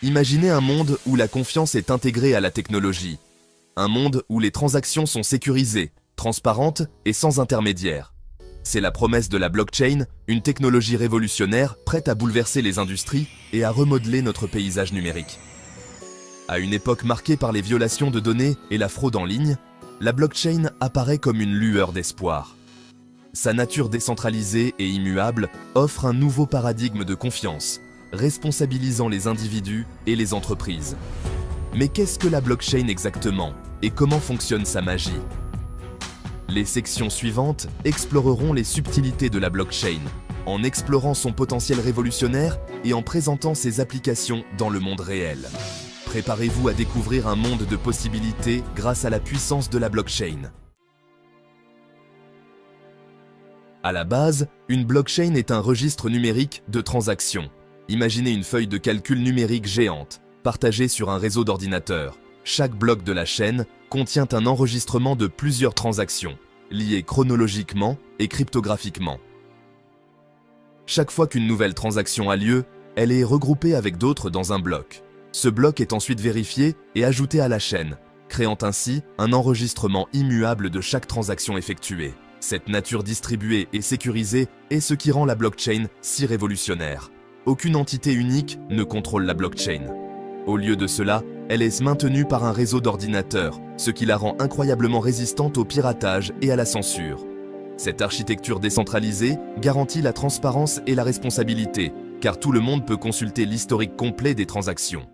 Imaginez un monde où la confiance est intégrée à la technologie. Un monde où les transactions sont sécurisées, transparentes et sans intermédiaire. C'est la promesse de la blockchain, une technologie révolutionnaire prête à bouleverser les industries et à remodeler notre paysage numérique. À une époque marquée par les violations de données et la fraude en ligne, la blockchain apparaît comme une lueur d'espoir. Sa nature décentralisée et immuable offre un nouveau paradigme de confiance, responsabilisant les individus et les entreprises. Mais qu'est-ce que la blockchain exactement et comment fonctionne sa magie? Les sections suivantes exploreront les subtilités de la blockchain, en explorant son potentiel révolutionnaire et en présentant ses applications dans le monde réel. Préparez-vous à découvrir un monde de possibilités grâce à la puissance de la blockchain. À la base, une blockchain est un registre numérique de transactions. Imaginez une feuille de calcul numérique géante, partagée sur un réseau d'ordinateurs. Chaque bloc de la chaîne contient un enregistrement de plusieurs transactions, liées chronologiquement et cryptographiquement. Chaque fois qu'une nouvelle transaction a lieu, elle est regroupée avec d'autres dans un bloc. Ce bloc est ensuite vérifié et ajouté à la chaîne, créant ainsi un enregistrement immuable de chaque transaction effectuée. Cette nature distribuée et sécurisée est ce qui rend la blockchain si révolutionnaire. Aucune entité unique ne contrôle la blockchain. Au lieu de cela, elle est maintenue par un réseau d'ordinateurs, ce qui la rend incroyablement résistante au piratage et à la censure. Cette architecture décentralisée garantit la transparence et la responsabilité, car tout le monde peut consulter l'historique complet des transactions.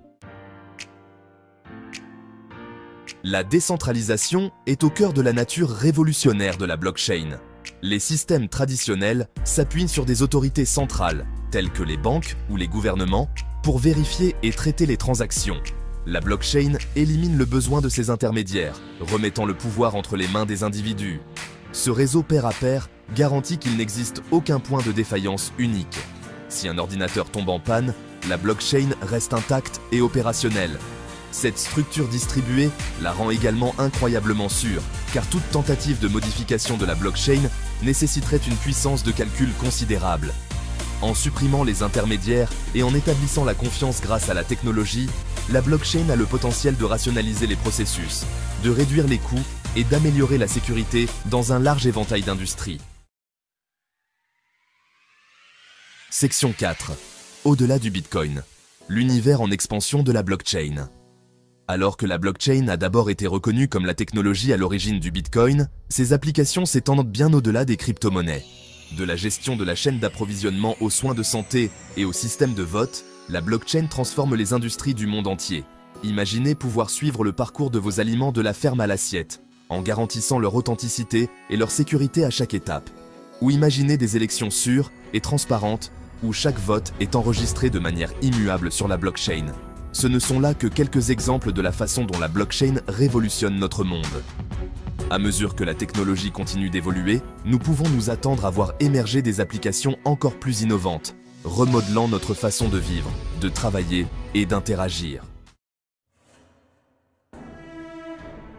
La décentralisation est au cœur de la nature révolutionnaire de la blockchain. Les systèmes traditionnels s'appuient sur des autorités centrales, telles que les banques ou les gouvernements, pour vérifier et traiter les transactions. La blockchain élimine le besoin de ces intermédiaires, remettant le pouvoir entre les mains des individus. Ce réseau pair à pair garantit qu'il n'existe aucun point de défaillance unique. Si un ordinateur tombe en panne, la blockchain reste intacte et opérationnelle. Cette structure distribuée la rend également incroyablement sûre, car toute tentative de modification de la blockchain nécessiterait une puissance de calcul considérable. En supprimant les intermédiaires et en établissant la confiance grâce à la technologie, la blockchain a le potentiel de rationaliser les processus, de réduire les coûts et d'améliorer la sécurité dans un large éventail d'industries. Section 4. Au-delà du Bitcoin. L'univers en expansion de la blockchain. Alors que la blockchain a d'abord été reconnue comme la technologie à l'origine du Bitcoin, ses applications s'étendent bien au-delà des crypto-monnaies. De la gestion de la chaîne d'approvisionnement aux soins de santé et au système de vote, la blockchain transforme les industries du monde entier. Imaginez pouvoir suivre le parcours de vos aliments de la ferme à l'assiette, en garantissant leur authenticité et leur sécurité à chaque étape. Ou imaginez des élections sûres et transparentes, où chaque vote est enregistré de manière immuable sur la blockchain. Ce ne sont là que quelques exemples de la façon dont la blockchain révolutionne notre monde. À mesure que la technologie continue d'évoluer, nous pouvons nous attendre à voir émerger des applications encore plus innovantes, remodelant notre façon de vivre, de travailler et d'interagir.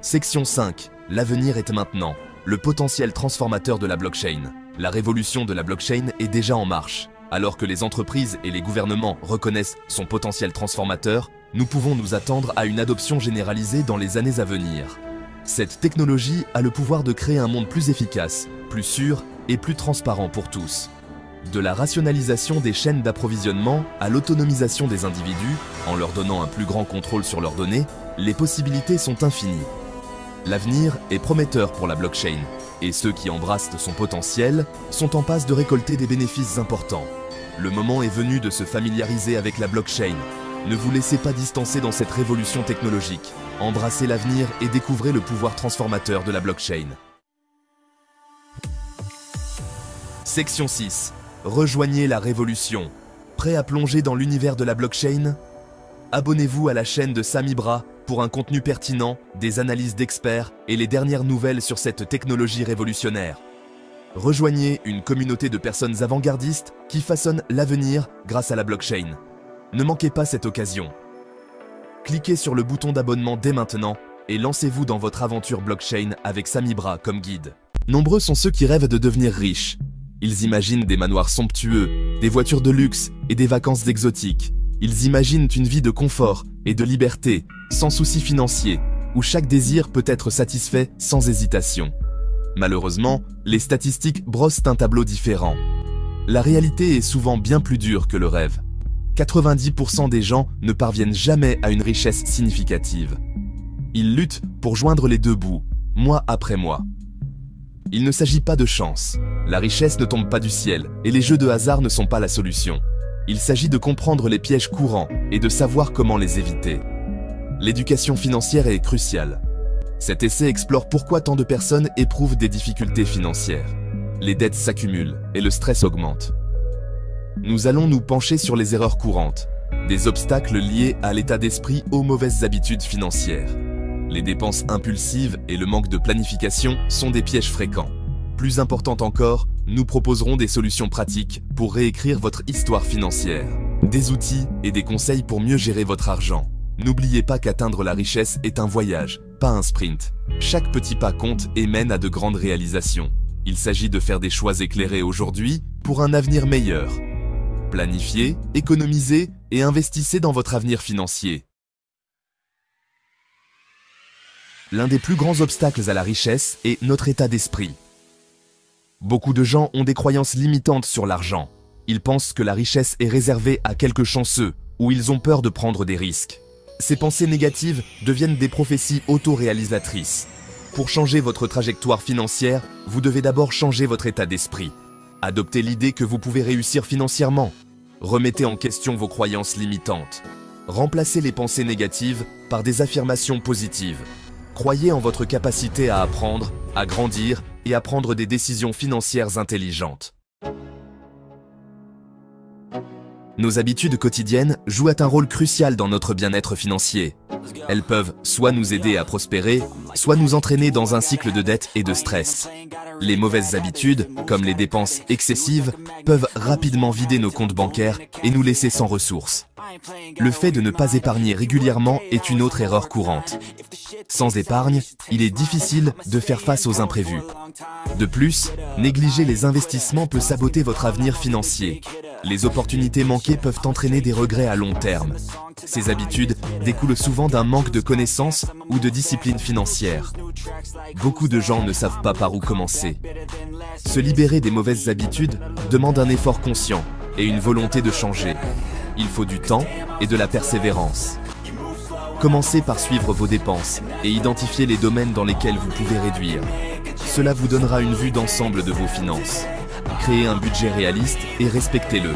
Section 5. L'avenir est maintenant. Le potentiel transformateur de la blockchain. La révolution de la blockchain est déjà en marche. Alors que les entreprises et les gouvernements reconnaissent son potentiel transformateur, nous pouvons nous attendre à une adoption généralisée dans les années à venir. Cette technologie a le pouvoir de créer un monde plus efficace, plus sûr et plus transparent pour tous. De la rationalisation des chaînes d'approvisionnement à l'autonomisation des individus, en leur donnant un plus grand contrôle sur leurs données, les possibilités sont infinies. L'avenir est prometteur pour la blockchain, et ceux qui embrassent son potentiel sont en passe de récolter des bénéfices importants. Le moment est venu de se familiariser avec la blockchain. Ne vous laissez pas distancer dans cette révolution technologique. Embrassez l'avenir et découvrez le pouvoir transformateur de la blockchain. Section 6. Rejoignez la révolution. Prêt à plonger dans l'univers de la blockchain? Abonnez-vous à la chaîne de Samibra pour un contenu pertinent, des analyses d'experts et les dernières nouvelles sur cette technologie révolutionnaire. Rejoignez une communauté de personnes avant-gardistes qui façonnent l'avenir grâce à la blockchain. Ne manquez pas cette occasion. Cliquez sur le bouton d'abonnement dès maintenant et lancez-vous dans votre aventure blockchain avec Samibra comme guide. Nombreux sont ceux qui rêvent de devenir riches. Ils imaginent des manoirs somptueux, des voitures de luxe et des vacances exotiques. Ils imaginent une vie de confort et de liberté, sans soucis financiers, où chaque désir peut être satisfait sans hésitation. Malheureusement, les statistiques brossent un tableau différent. La réalité est souvent bien plus dure que le rêve. 90% des gens ne parviennent jamais à une richesse significative. Ils luttent pour joindre les deux bouts, mois après mois. Il ne s'agit pas de chance. La richesse ne tombe pas du ciel et les jeux de hasard ne sont pas la solution. Il s'agit de comprendre les pièges courants et de savoir comment les éviter. L'éducation financière est cruciale. Cet essai explore pourquoi tant de personnes éprouvent des difficultés financières. Les dettes s'accumulent et le stress augmente. Nous allons nous pencher sur les erreurs courantes, des obstacles liés à l'état d'esprit aux mauvaises habitudes financières. Les dépenses impulsives et le manque de planification sont des pièges fréquents. Plus important encore, nous proposerons des solutions pratiques pour réécrire votre histoire financière, des outils et des conseils pour mieux gérer votre argent. N'oubliez pas qu'atteindre la richesse est un voyage, pas un sprint. Chaque petit pas compte et mène à de grandes réalisations. Il s'agit de faire des choix éclairés aujourd'hui pour un avenir meilleur. Planifiez, économisez et investissez dans votre avenir financier. L'un des plus grands obstacles à la richesse est notre état d'esprit. Beaucoup de gens ont des croyances limitantes sur l'argent. Ils pensent que la richesse est réservée à quelques chanceux ou ils ont peur de prendre des risques. Ces pensées négatives deviennent des prophéties auto-réalisatrices. Pour changer votre trajectoire financière, vous devez d'abord changer votre état d'esprit. Adoptez l'idée que vous pouvez réussir financièrement. Remettez en question vos croyances limitantes. Remplacez les pensées négatives par des affirmations positives. Croyez en votre capacité à apprendre, à grandir et à prendre des décisions financières intelligentes. Nos habitudes quotidiennes jouent un rôle crucial dans notre bien-être financier. Elles peuvent soit nous aider à prospérer, soit nous entraîner dans un cycle de dette et de stress. Les mauvaises habitudes, comme les dépenses excessives, peuvent rapidement vider nos comptes bancaires et nous laisser sans ressources. Le fait de ne pas épargner régulièrement est une autre erreur courante. Sans épargne, il est difficile de faire face aux imprévus. De plus, négliger les investissements peut saboter votre avenir financier. Les opportunités manquées peuvent entraîner des regrets à long terme. Ces habitudes découlent souvent d'un manque de connaissances ou de discipline financière. Beaucoup de gens ne savent pas par où commencer. Se libérer des mauvaises habitudes demande un effort conscient et une volonté de changer. Il faut du temps et de la persévérance. Commencez par suivre vos dépenses et identifier les domaines dans lesquels vous pouvez réduire. Cela vous donnera une vue d'ensemble de vos finances. Créez un budget réaliste et respectez-le.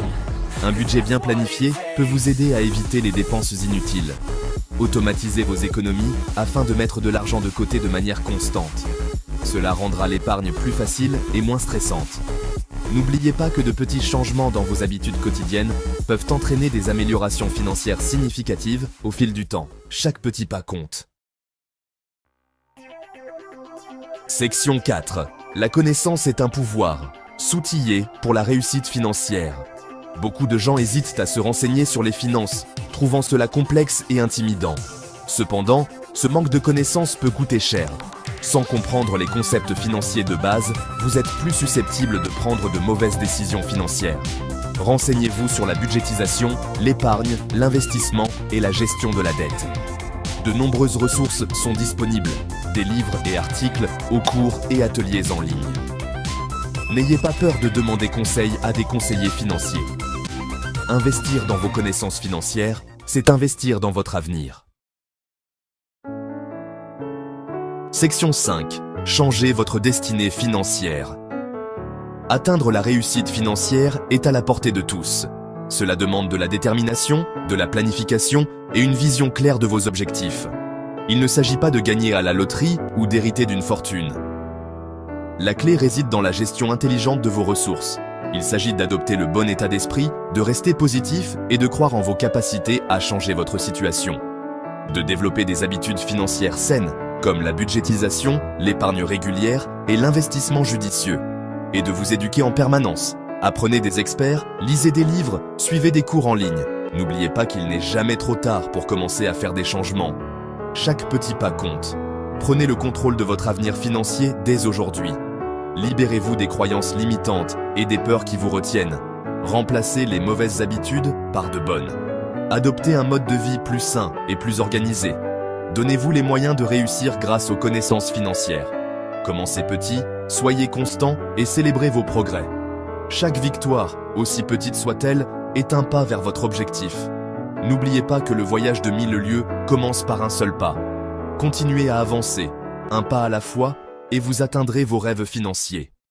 Un budget bien planifié peut vous aider à éviter les dépenses inutiles. Automatisez vos économies afin de mettre de l'argent de côté de manière constante. Cela rendra l'épargne plus facile et moins stressante. N'oubliez pas que de petits changements dans vos habitudes quotidiennes peuvent entraîner des améliorations financières significatives au fil du temps. Chaque petit pas compte. Section 4. La connaissance est un pouvoir. S'outiller pour la réussite financière. Beaucoup de gens hésitent à se renseigner sur les finances, trouvant cela complexe et intimidant. Cependant, ce manque de connaissances peut coûter cher. Sans comprendre les concepts financiers de base, vous êtes plus susceptible de prendre de mauvaises décisions financières. Renseignez-vous sur la budgétisation, l'épargne, l'investissement et la gestion de la dette. De nombreuses ressources sont disponibles, des livres et articles, aux cours et ateliers en ligne. N'ayez pas peur de demander conseil à des conseillers financiers. Investir dans vos connaissances financières, c'est investir dans votre avenir. Section 5. Changez votre destinée financière. Atteindre la réussite financière est à la portée de tous. Cela demande de la détermination, de la planification et une vision claire de vos objectifs. Il ne s'agit pas de gagner à la loterie ou d'hériter d'une fortune. La clé réside dans la gestion intelligente de vos ressources. Il s'agit d'adopter le bon état d'esprit, de rester positif et de croire en vos capacités à changer votre situation. De développer des habitudes financières saines, comme la budgétisation, l'épargne régulière et l'investissement judicieux. Et de vous éduquer en permanence. Apprenez des experts, lisez des livres, suivez des cours en ligne. N'oubliez pas qu'il n'est jamais trop tard pour commencer à faire des changements. Chaque petit pas compte. Prenez le contrôle de votre avenir financier dès aujourd'hui. Libérez-vous des croyances limitantes et des peurs qui vous retiennent. Remplacez les mauvaises habitudes par de bonnes. Adoptez un mode de vie plus sain et plus organisé. Donnez-vous les moyens de réussir grâce aux connaissances financières. Commencez petit, soyez constant et célébrez vos progrès. Chaque victoire, aussi petite soit-elle, est un pas vers votre objectif. N'oubliez pas que le voyage de 1000 lieues commence par un seul pas. Continuez à avancer, un pas à la fois, et vous atteindrez vos rêves financiers.